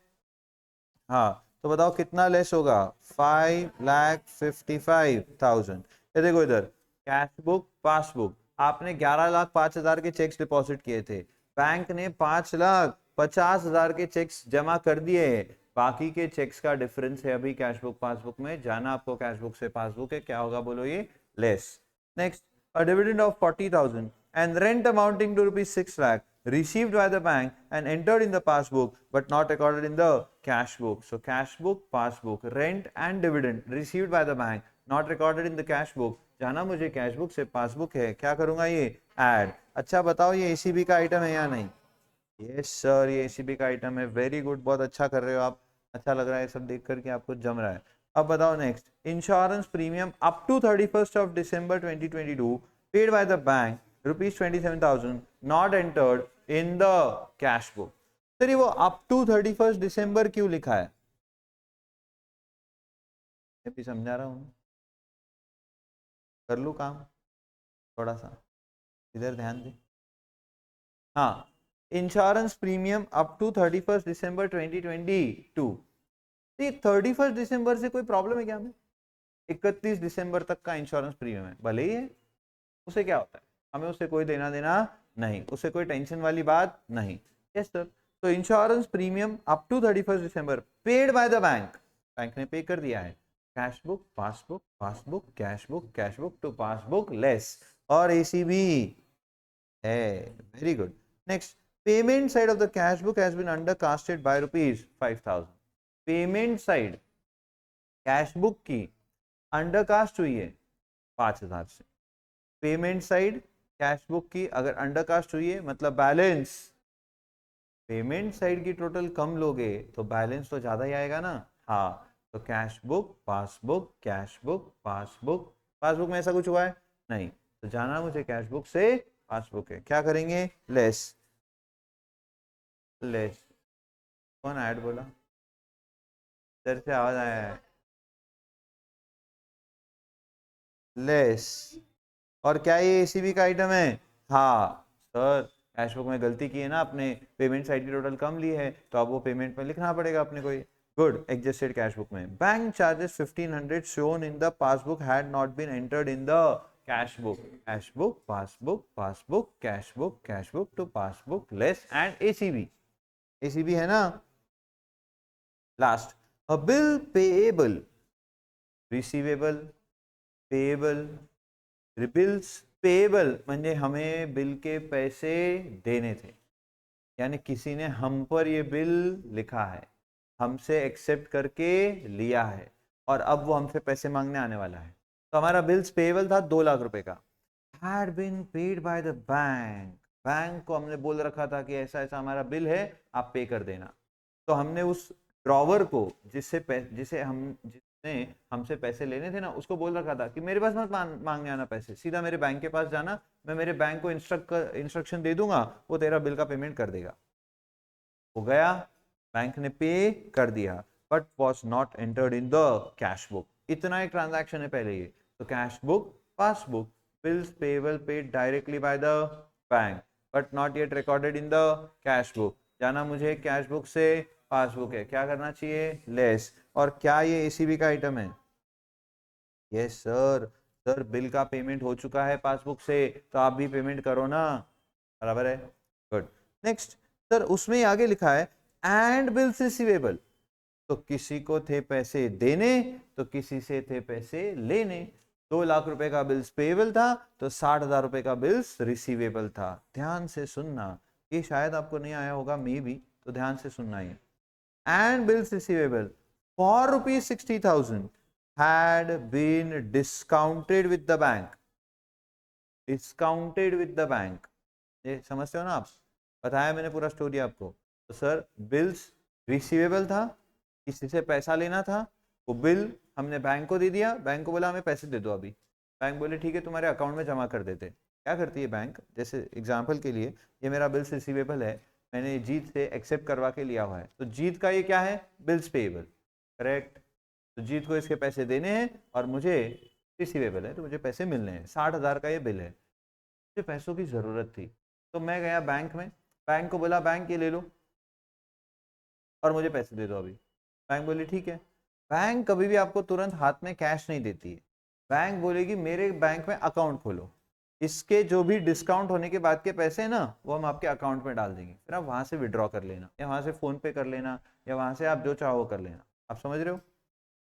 हाँ, तो बताओ कितना लेस होगा? 5,55,000। ये देखो इधर, कैश बुक, पासबुक, आपने 11,05,000 के चेक्स डिपॉजिट किए थे, बैंक ने 5,50,000 के चेक्स जमा कर दिए, बाकी के चेक्स का डिफरेंस है अभी कैश बुक पासबुक में, जाना आपको कैश बुक से पासबुक है, क्या होगा बोलो? ये less. Next, a dividend of 40,000 and rent amounting to rupees 6 lakh received by the bank and entered in the passbook but not recorded in the cash book. So cash book, passbook, rent and dividend received by the bank not recorded in the cash book, जाना मुझे cash book से passbook है, क्या करूंगा? ये add. अच्छा बताओ, ये एसीबी का आइटम है या नहीं? यस सर, ये एसीबी का आइटम है। वेरी गुड, बहुत अच्छा कर रहे हो आप, अच्छा लग रहा है सब देख करके, आपको जम रहा है। अब बताओ next, insurance premium up to 31st of December 2022 paid by the bank rupees 27,000 not entered in the cash book. Sir वो अप टू 31st दिसंबर क्यों लिखा है? मैं भी समझा रहा हूँ, कर लूँ काम थोड़ा सा, इधर ध्यान दे। हाँ, insurance premium up to 31st December 2022। 31st दिसंबर से कोई प्रॉब्लम है क्या? हमें 31 दिसंबर तक का इंश्योरेंस प्रीमियम है, भले ही है, उसे क्या होता है, हमें उससे कोई देना देना नहीं, उसे कोई टेंशन वाली बात नहीं। यस सर, तो insurance premium up to 31st December paid by the bank, bank ने पे कर दिया है, cash book, passbook, passbook, cash book to passbook less, और एसीबी है। Very good. Next, payment side of the cash book has been undercasted by rupees 5,000। Payment side cash book की undercast हुई है 5,000 से, पेमेंट साइड कैश बुक की अगर undercast हुई है मतलब बैलेंस, पेमेंट साइड की टोटल कम लोगे तो बैलेंस तो ज्यादा ही आएगा ना। हाँ, तो cash book passbook, cash book passbook, passbook में ऐसा कुछ हुआ है नहीं, तो जाना मुझे कैश बुक से पासबुक है, क्या करेंगे लेस, लेस, कौन ऐड बोला, इधर से आवाज आया है, लेस, और क्या ये एसीबी का आइटम है, हाँ सर कैश बुक में गलती की है ना आपने, पेमेंट साइड की टोटल कम ली है तो अब वो पेमेंट में लिखना पड़ेगा अपने को। गुड, एडजस्टेड कैश बुक में bank charges 1500 shown in the passbook had not been entered in the cash book, cash book passbook, passbook cash book to passbook less and ACB, ACB है ना। Last, a bill payable, receivable, payable, bills payable म्हणजे हमें bill के पैसे देने थे, यानी किसी ने हम पर ये बिल लिखा है, हमसे एक्सेप्ट करके लिया है और अब वो हमसे पैसे मांगने आने वाला है। तो हमारा बिल्स पेएबल था 2 लाख रुपए का, had been paid by the bank, bank को हमने बोल रखा था कि ऐसा ऐसा हमारा बिल है आप पे कर देना। तो हमने उस ड्रॉवर को जिसने हमसे पैसे लेने थे ना उसको बोल रखा था कि मेरे पास मत मांगने आना पैसे, सीधा मेरे बैंक के पास जाना, मैं मेरे बैंक को इंस्ट्रक्शन दे दूंगा, वो तेरा बिल का पेमेंट कर देगा। हो गया, बैंक ने पे कर दिया but was not entered in the cash book, इतना एक ट्रांजैक्शन है पहले ये। तो cash book passbook, bills payable paid directly by the bank but not yet recorded in the cash book, जाना मुझे कैश बुक से पासबुक है, क्या करना चाहिए लेस, और क्या ये एसीबी का आइटम है, यस सर, सर बिल का पेमेंट हो चुका है पासबुक से तो आप भी पेमेंट करो ना, बराबर है। गुड, नेक्स्ट सर उसमें आगे लिखा है एंड बिल्स रिसीवेबल, तो किसी को थे पैसे देने तो किसी से थे पैसे लेने, 2 लाख रुपए का बिल्स पेएबल था तो 60,000 रुपए का बिल्स रिसीवेबल था। ध्यान से सुनना, ये शायद आपको नहीं आया होगा मे बी, तो ध्यान से सुनना ये, and bills receivable for rupees 60,000 had been discounted with the bank, discounted with the bank, ये समझते हो ना आप, बताया मैंने पूरा स्टोरी आपको। तो सर बिल्स रिसीवेबल था, किसी से पैसा लेना था, वो बिल हमने बैंक को दे दिया, बैंक को बोला हमें पैसे दे दो अभी, बैंक बोले ठीक है तुम्हारे अकाउंट में जमा कर देते। क्या करती है बैंक, जैसे एग्जांपल के लिए ये मेरा बिल्स रिसीवेबल है, मैंने जीत से एक्सेप्ट करवा के लिया हुआ है, तो जीत का ये क्या है बिल्स पेएबल, करेक्ट, तो जीत को इसके पैसे देने हैं और मुझे रिसीवेबल है तो मुझे पैसे मिलने हैं, 60,000 का ये बिल है, मुझे पैसों की ज़रूरत थी तो मैं गया बैंक में, बैंक को बोला बैंक ये ले लो और मुझे पैसे दे दो अभी, बैंक बोली ठीक है। बैंक कभी भी आपको तुरंत हाथ में कैश नहीं देती है, बैंक बोलेगी मेरे बैंक में अकाउंट खोलो, इसके जो भी डिस्काउंट होने के बाद के पैसे हैं ना वो हम आपके अकाउंट में डाल देंगे, फिर आप वहां से विड्रॉ कर लेना या वहां से फोन पे कर लेना या वहां से आप जो चाहो कर लेना। आप समझ रहे हो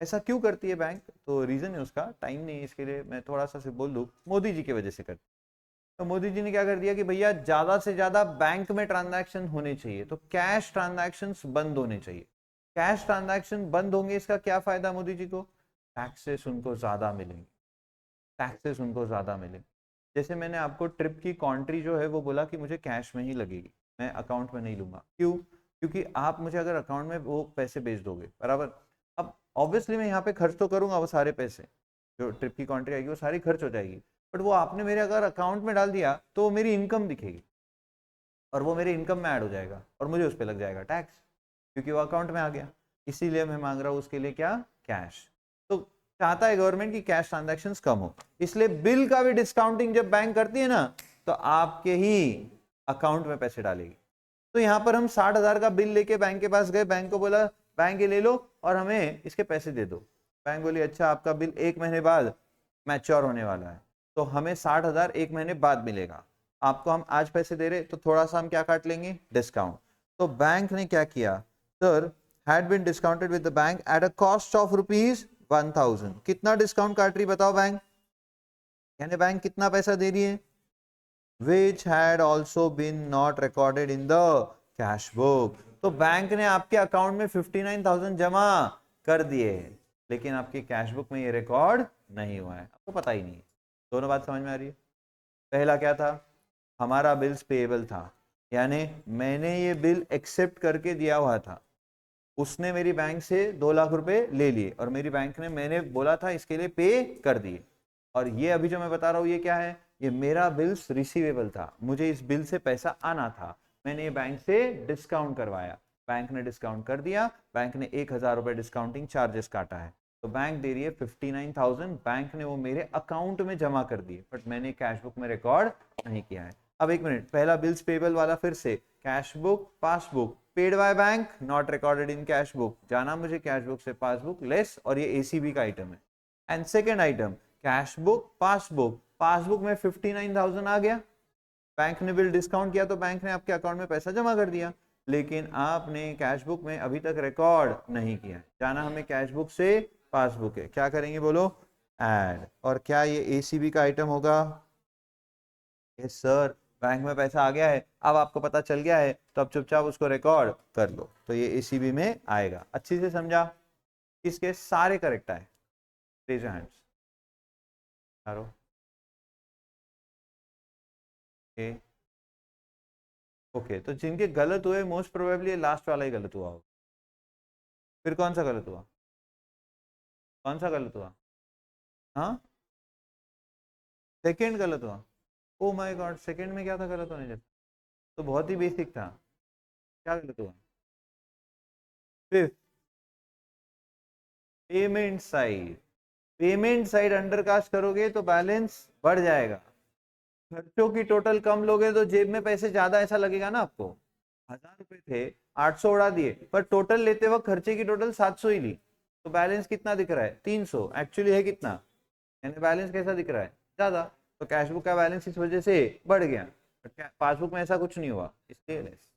ऐसा क्यों करती है बैंक, तो रीजन है उसका, टाइम नहीं है इसके लिए मैं थोड़ा सा से बोल दूं, मोदी जी की वजह से करती। तो मोदी जी ने क्या कर दिया कि भैया ज्यादा से ज्यादा बैंक में ट्रांजैक्शन होने चाहिए तो कैश ट्रांजैक्शंस बंद होने चाहिए, कैश ट्रांजैक्शन बंद होंगे इसका क्या फायदा मोदी जी को, टैक्सेस उनको ज्यादा मिलेंगे, टैक्सेस उनको ज्यादा मिलेंगे। जैसे मैंने आपको ट्रिप की कॉन्ट्री जो है वो बोला कि मुझे कैश में ही लगेगी, मैं अकाउंट में नहीं लूंगा, क्यों, क्योंकि आप मुझे अगर अकाउंट में वो पैसे भेज दोगे बराबर, अब ऑब्वियसली मैं यहाँ पे खर्च तो करूंगा वो सारे पैसे, जो ट्रिप की कॉन्ट्री आएगी वो सारी खर्च हो जाएगी, बट वो आपने मेरे अगर अकाउंट में डाल दिया तो मेरी इनकम दिखेगी और वो मेरी इनकम में ऐड हो जाएगा और मुझे उस पर लग जाएगा टैक्स, क्योंकि वो अकाउंट में आ गया, इसीलिए मैं मांग रहा हूँ उसके लिए क्या कैश। तो चाहता है गवर्नमेंट की कैश ट्रांजैक्शंस कम हो, इसलिए बिल का भी डिस्काउंटिंग जब बैंक करती है ना तो आपके ही अकाउंट में पैसे डालेगी। तो यहाँ पर हम 60,000 का बिल लेके बैंक के पास गए, बैंक को बोला बैंक ये ले लो और हमें इसके पैसे दे दो, बैंक बोली अच्छा आपका बिल 1 महीने बाद मैच्योर होने वाला है तो हमें 60,000 1 महीने बाद मिलेगा, आपको हम आज पैसे दे रहे तो थोड़ा सा हम क्या काट लेंगे डिस्काउंट। तो बैंक ने क्या किया, sir had been discounted with the bank at a cost of ₹1,000, कितना डिस्काउंट काट रही बताओ बैंक, यानी बैंक कितना पैसा दे रही है, which had also been not recorded in the cash book, तो बैंक ने आपके अकाउंट में 59,000 जमा कर दिए लेकिन आपकी कैश बुक में ये रिकॉर्ड नहीं हुआ है, आपको पता ही नहीं है। दोनों बात समझ में आ रही है। पहला क्या था, हमारा बिल्स पेएबल था, यानी मैंने ये बिल एक्सेप्ट करके दिया हुआ था, उसने मेरी बैंक से 2 लाख रुपए ले लिए और मेरी बैंक ने मैंने बोला था इसके लिए पे कर दिए। और ये अभी जो मैं बता रहा हूँ ये क्या है, ये मेरा बिल्स रिसीवेबल था, मुझे इस बिल से पैसा आना था, मैंने ये बैंक से डिस्काउंट करवाया, बैंक ने डिस्काउंट कर दिया, बैंक ने 1,000 रुपए डिस्काउंटिंग चार्जेस काटा है, तो बैंक दे रही है 59,000, बैंक ने वो मेरे अकाउंट में जमा कर दिए, बट मैंने कैश बुक में रिकॉर्ड नहीं किया है। अब एक मिनट, पहला बिल्स पेबल वाला फिर से, cash book passbook, paid by bank not recorded in cash book, जाना मुझे कैश बुक से पासबुक लेस, और ये एसीबी का आइटम है। And second item cash book passbook, passbook में 59,000 आ गया, बैंक ने बिल डिस्काउंट किया तो बैंक ने आपके अकाउंट में पैसा जमा कर दिया, लेकिन आपने कैश बुक में अभी तक रिकॉर्ड नहीं किया, जाना हमें कैश बुक से पासबुक है, क्या करेंगे बोलो, ऐड। और क्या ये एसीबी का आइटम होगा, यस सर, बैंक में पैसा आ गया है, अब आपको पता चल गया है तो अब चुपचाप उसको रिकॉर्ड कर लो, तो ये एसीबी में आएगा। अच्छी से समझा, किसके सारे करेक्ट आए, रेज योर हैंड्स। ओके, तो जिनके गलत हुए मोस्ट प्रोबेबली लास्ट वाला ही गलत हुआ होगा। फिर कौन सा गलत हुआ, कौन सा गलत हुआ, हाँ सेकंड गलत हुआ, ओ माय गॉड, सेकंड में क्या था गलत होने जैसा, तो बहुत ही बेसिक था, क्या गलत हुआ, fifth payment side, payment side undercast करोगे तो बैलेंस बढ़ जाएगा, खर्चों की टोटल कम लोगे तो जेब में पैसे ज्यादा ऐसा लगेगा ना आपको, 1,000 रुपए थे 800 उड़ा दिए, पर टोटल लेते वक्त खर्चे की टोटल 700 ही ली, तो बैलेंस कितना दिख रहा है 300, एक्चुअली है कितना, यानी बैलेंस कैसा दिख रहा है ज्यादा, तो कैश बुक का बैलेंस इस वजह से बढ़ गया, पासबुक में ऐसा कुछ नहीं हुआ इसलिए लेस।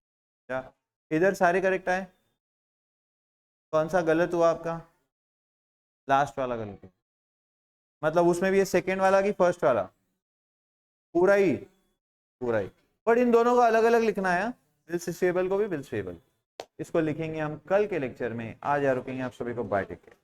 क्या इधर सारे करेक्ट आए, कौन सा गलत हुआ आपका, लास्ट वाला गलत हुआ, मतलब उसमें भी ये सेकेंड वाला कि फर्स्ट वाला, पूरा ही, पूरा ही, बट इन दोनों को अलग अलग लिखना है, बिल्स रिसीवेबल को भी बिल्स पेएबल, इसको लिखेंगे हम कल के लेक्चर में, आज रुकेंगे आप सभी को, बाय टेक केयर।